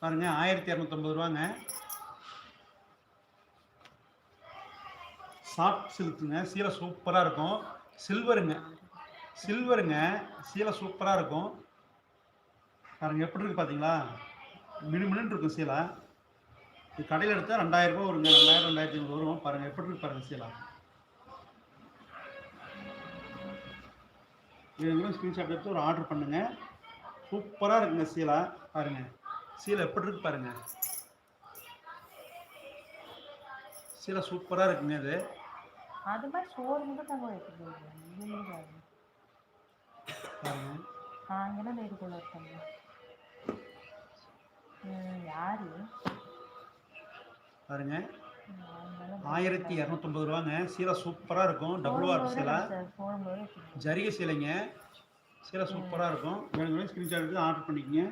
பாருங்க 1250 ரூபாங்க. சாஃப்ட் சில்க்குங்க, சீலை சூப்பராக இருக்கும். சில்வருங்க சீலை சூப்பராக இருக்கும். பாருங்க எப்படி இருக்கு பார்த்தீங்களா, மினுமினுன்னு இருக்கும் சீலை. இது கடையில் எடுத்தால் 2000 ரூபா வருங்க, 2000 2500 வரும். பாருங்கள் எப்படி இருக்கு பாருங்கள் சீலை. வேணுங்கிற ஸ்க்ரீன்ஷாட் எடுத்து ஒரு ஆர்டர் பண்ணுங்க. சூப்பராக இருக்குங்க சீலை. பாருங்க சீலை எப்படி இருக்கு பாருங்க, சீலை சூப்பராக இருக்குங்க. இது அது மாதிரி சோறு மட்டும் நாங்கள் வைக்கிறோம். பாருங்க அங்கெல்லாம் வீட்டுக்குள்ள இருக்காங்க. யாரு பாருங்க 1250 ரூபாங்க. சீலை சூப்பராக இருக்கும். டபுள் வார்ப் சீலை, ஜரிகை சீலைங்க. சீலை சூப்பராக இருக்கும். வேணுங்கிற ஸ்க்ரீன்ஷாட் எடுத்து ஆர்டர் பண்ணிக்கங்க.